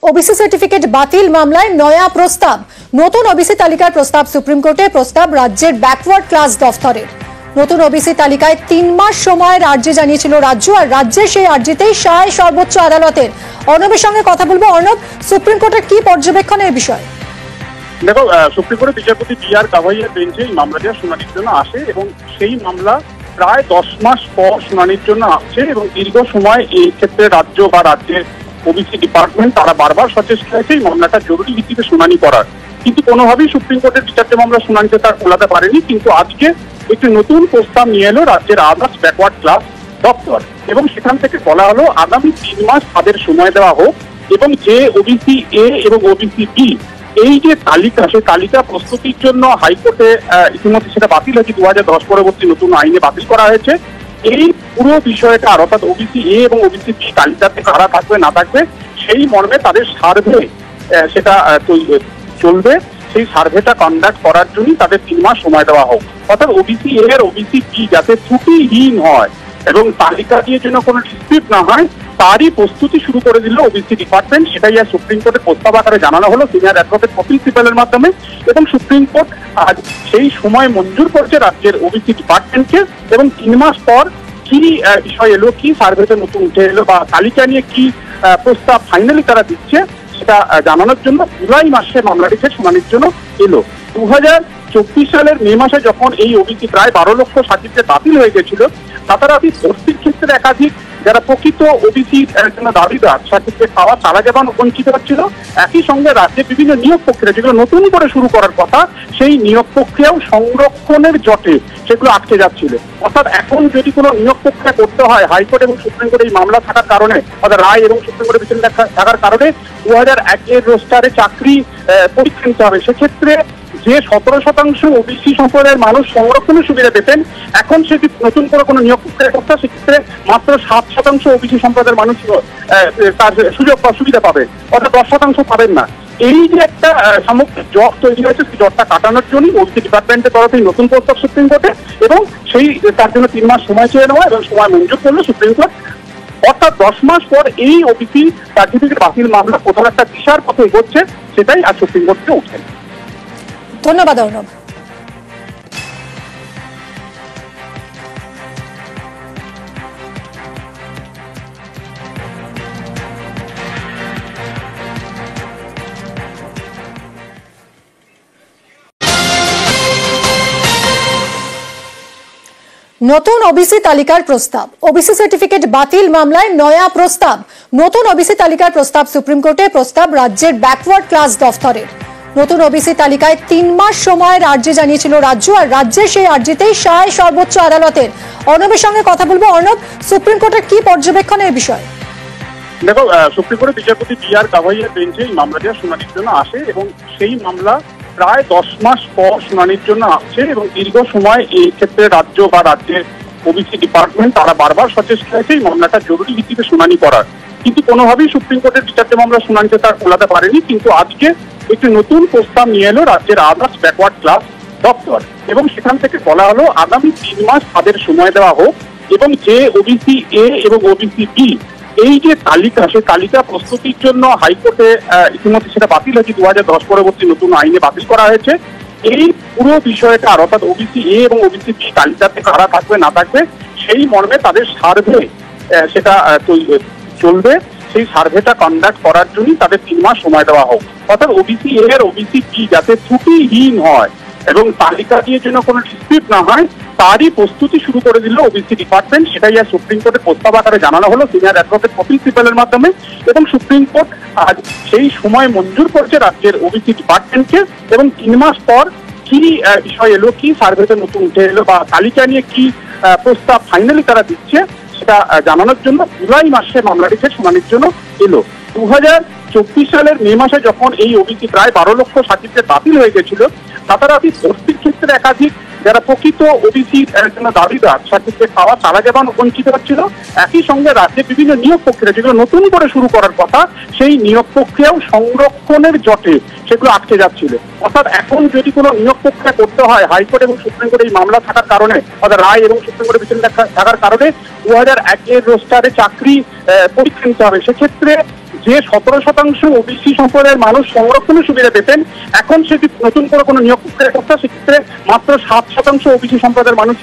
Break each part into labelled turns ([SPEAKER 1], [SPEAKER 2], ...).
[SPEAKER 1] OBC certificate বাতিল মামলায় নয়া প্রস্তাব। নতুন ওবিসি তালিকার প্রস্তাব সুপ্রিম কোর্টে। প্রস্তাব রাজ্যের ব্যাকওয়ার্ড ক্লাস দফতরের। নতুন ওবিসি তালিকায় 3 মাস সময় রাজ্যে জানিয়েছিল রাজ্য, আর রাজ্যের সেই আর্জিতেই সায় সর্বোচ্চ আদালতের। অর্ণবের সঙ্গে কথা বলবো। অর্ণব, সুপ্রিম কোর্টের কি পর্যবেক্ষণ এই বিষয়ে?
[SPEAKER 2] দেখো, সুপ্রিম কোর্টের বিচারপতি বি.আর. গাভাইয়ের বেঞ্চে এই মামলাটি শুনানির জন্য আসে এবং সেই মামলা প্রায় 10 মাস পর শুনানির জন্য আসছে এবং দীর্ঘ সময় এই ক্ষেত্রে রাজ্য বা রাজ্যের ওবিসি ডিপার্টমেন্ট তারা বারবার সচেষ্ট হয়েছে এই মামলাটা জরুরি ভিত্তিতে শুনানি করার, কিন্তু কোনোভাবেই সুপ্রিম কোর্টের বিচারটি মামলা শুনানিতে তার কোলাতে পারেনি। কিন্তু আজকে একটি নতুন প্রস্তাব নিয়ে এলো রাজ্যের আদার্স ব্যাকওয়ার্ড ক্লাস দপ্তর এবং সেখান থেকে বলা হলো আগামী 3 মাস তাদের সময় দেওয়া হোক এবং যে ওবিসি এ এবং ওবিসি বি এই যে তালিকা, সেই তালিকা প্রস্তুতির জন্য হাইকোর্টে ইতিমধ্যে সেটা বাতিল হয়েছে, 2010 পরবর্তী নতুন আইনে বাতিল করা হয়েছে। এই পুরো বিষয়টা অর্থাৎ ওবিসি এ এবং ওবিসি বি তালিকাতে কারা থাকবে না থাকবে সেই মর্মে তাদের সার্ভে সেটা চলবে। সেই সার্ভেটা কন্ডাক্ট করার জন্যই তাদের 3 মাস সময় দেওয়া হোক, অর্থাৎ ওবিসি এ আর ওবিসি বি যাতে ত্রুটিহীন হয় এবং তালিকা দিয়ে যেন কোনো ডিসপিউট না হয় তারই প্রস্তুতি শুরু করে দিল ওবিসি ডিপার্টমেন্ট। সেটাই আর সুপ্রিম কোর্টের প্রস্তাব আকারে জানানো হলো সিনিয়র অ্যাডভোকেট কপিল সিবালের মাধ্যমে এবং সুপ্রিম কোর্ট আজ সেই সময় মঞ্জুর করছে রাজ্যের ওবিসি ডিপার্টমেন্টকে এবং 3 মাস পর কি বিষয় এলো, কি সার্ভেতে নতুন উঠে এলো বা তালিকা নিয়ে কি প্রস্তাব ফাইনালি তারা দিচ্ছে সেটা জানানোর জন্য জুলাই মাসে মামলাটিতে শুনানির জন্য এলো। 2024 সালের মে মাসে যখন এই ওবিসি প্রায় 12 লক্ষ সার্টিফিকেট বাতিল হয়ে গেছিল, রাতারাতি ভর্তির ক্ষেত্রে একাধিক যারা প্রকৃত ওবিসি জন্য দাবিদার সার্টিফিকেট পাওয়া তারা যেমন বঞ্চিত হচ্ছিল, একই সঙ্গে রাজ্যের বিভিন্ন নিয়োগ প্রক্রিয়া যেগুলো নতুন করে শুরু করার কথা সেই নিয়োগ প্রক্রিয়াও সংরক্ষণের জটে সেগুলো আটকে যাচ্ছিল। অর্থাৎ এখন যদি কোনো নিয়োগ প্রক্রিয়া করতে হয় হাইকোর্ট এবং সুপ্রিম কোর্টে এই মামলা থাকার কারণে, অর্থাৎ রায় এবং সুপ্রিম কোর্টের বিচার থাকার কারণে 2001 রোস্টারে চাকরি পরীক্ষা নিতে হবে, সেক্ষেত্রে যে 17% ওবিসি সম্প্রদায়ের মানুষ সংরক্ষণের সুবিধা পেতেন, এখন সেটি নতুন করে কোনো নিয়োগ প্রক্রিয়া করতে সেক্ষেত্রে মাত্র 7% ওবিসি সম্প্রদায়ের মানুষ তার সুযোগ বা সুবিধা পাবে, অর্থাৎ 10% পাবেন না। এই যে একটা সামগ্রিক জট তৈরি হয়েছে সেই জটটা কাটানোর জন্য ওবিসি ডিপার্টমেন্টের তরফে নতুন প্রস্তাব সুপ্রিম কোর্টে এবং সেই তার জন্য 3 মাস সময় চেয়ে নেওয়া এবং সময় মঞ্জুর করলো সুপ্রিম কোর্ট। অর্থাৎ 10 মাস পর এই ওবিসি সার্টিফিকেট বাতিল মামলা কোথাও একটা দিশার পথে এগোচ্ছে, সেটাই আজ সুপ্রিম কোর্টে উঠছে।
[SPEAKER 1] ধন্যবাদ অর্ণব। নতুন ওবিসি তালিকার প্রস্তাব। ওবিসি সার্টিফিকেট বাতিল মামলায় নয়া প্রস্তাব। নতুন ওবিসি তালিকার প্রস্তাব সুপ্রিম কোর্টে। প্রস্তাব রাজ্যের ব্যাকওয়ার্ড ক্লাস দফতরের। নতুন ওবিসি তালিকায় 3 মাস সময় রাজ্যে জানিয়েছিল রাজ্য, আর রাজ্যের সেই আর্জিতেই সায় সর্বোচ্চ আদালতের। অর্ণবের সঙ্গে কথা বলবো। অর্ণব, সুপ্রিম কোর্টের কি পর্যবেক্ষণ এই বিষয়ে?
[SPEAKER 2] দেখো, সুপ্রিম কোর্টের বিচারপতি বি.আর. গাভাইয়ের বেঞ্চে এই মামলাটি শুনানির জন্য আসে এবং সেই মামলা প্রায় 10 মাস পর শুনানির জন্য আসছে এবং দীর্ঘ সময় এই ক্ষেত্রে রাজ্য বা রাজ্যের ওবিসি ডিপার্টমেন্ট তারা বারবার সচেষ্ট হয়েছে এই মামলাটা জরুরি ভিত্তিতে শুনানি করার, কিন্তু কোনোভাবেই সুপ্রিম কোর্টের বিচারটি মামলা শুনানিতে তার কোলাতে পারেনি। কিন্তু আজকে একটি নতুন প্রস্তাব নিয়ে এলো রাজ্যের আদার্স ব্যাকওয়ার্ড ক্লাস দপ্তর এবং সেখান থেকে বলা হলো আগামী 3 মাস তাদের সময় দেওয়া হোক এবং যে ওবিসি এ এবং ওবিসি বি এই যে তালিকা, সেই তালিকা প্রস্তুতির জন্য হাইকোর্টে ইতিমধ্যে সেটা বাতিল হয়েছে, 2010 পরবর্তী নতুন আইনে বাতিল করা হয়েছে। এই পুরো বিষয়টা অর্থাৎ ওবিসি এ এবং ওবিসি বি তালিকাতে কারা থাকবে না থাকবে সেই মর্মে তাদের সার্ভে সেটা চলবে। সেই সার্ভেটা কন্ডাক্ট করার জন্যই তাদের 3 মাস সময় দেওয়া হোক, অর্থাৎ ওবিসি এ আর ওবিসি বি যাতে ত্রুটিহীন হয় এবং তালিকা দিয়ে যেন কোনো ডিসপিউট না হয় তারই প্রস্তুতি শুরু করে দিল ওবিসি ডিপার্টমেন্ট। সেটাই আর সুপ্রিম কোর্টের প্রস্তাব আকারে জানানো হলো সিনিয়র অ্যাডভোকেট কপিল সিবালের মাধ্যমে এবং সুপ্রিম কোর্ট আজ সেই সময় মঞ্জুর করছে রাজ্যের ওবিসি ডিপার্টমেন্টকে এবং 3 মাস পর কি বিষয় এলো, কি সার্ভেতে নতুন উঠে এলো বা তালিকা নিয়ে কি প্রস্তাব ফাইনালি তারা দিচ্ছে সেটা জানানোর জন্য জুলাই মাসে মামলাটিতে শুনানির জন্য এলো। 2024 সালের মে মাসে যখন এই ওবিসি প্রায় 12 লক্ষ সার্টিফিকেট বাতিল হয়ে গেছিল, রাতারাতি ভর্তির ক্ষেত্রে একাধিক যারা প্রকৃত ওবিসি জন্য দাবিদার সার্টিফিকেট পাওয়া তারা যেমন বঞ্চিত হচ্ছিল, একই সঙ্গে রাজ্যের বিভিন্ন নিয়োগ প্রক্রিয়া যেগুলো নতুন করে শুরু করার কথা সেই নিয়োগ প্রক্রিয়াও সংরক্ষণের জটে সেগুলো আটকে যাচ্ছিল। অর্থাৎ এখন যদি কোনো নিয়োগ প্রক্রিয়া করতে হয় হাইকোর্ট এবং সুপ্রিম কোর্টে এই মামলা থাকার কারণে, অর্থাৎ রায় এবং সুপ্রিম কোর্টের বিচার থাকার কারণে 2001 রোস্টারে চাকরি পরীক্ষা নিতে হবে। সেক্ষেত্রে যে 17% ওবিসি সম্প্রদায়ের মানুষ সংরক্ষণের সুবিধা পেতেন, এখন সেটি নতুন করে কোনো নিয়োগ প্রক্রিয়া করতে, সেক্ষেত্রে মাত্র 7% ওবিসি সম্প্রদায়ের মানুষ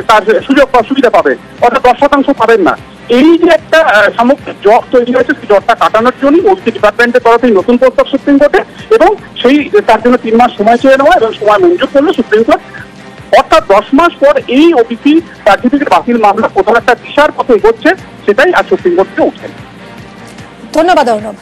[SPEAKER 2] তার সুযোগ বা সুবিধা পাবে, অর্থাৎ 10% পাবেন না। এই যে একটা সামগ্রিক জট তৈরি হয়েছে, সেই জটটা কাটানোর জন্য ওবিসি ডিপার্টমেন্টের তরফে নতুন প্রস্তাব সুপ্রিম কোর্টে, এবং সেই তার জন্য 3 মাস সময় চেয়ে নেওয়া এবং সময় মঞ্জুর করলো সুপ্রিম কোর্ট। অর্থাৎ 10 মাস পর এই ওবিসি সার্টিফিকেট বাতিল মামলা কোথাও একটা দিশার পথে এগোচ্ছে, সেটাই আজ সুপ্রিম কোর্টে উঠছে।
[SPEAKER 1] ধন্যবাদ অর্ণব।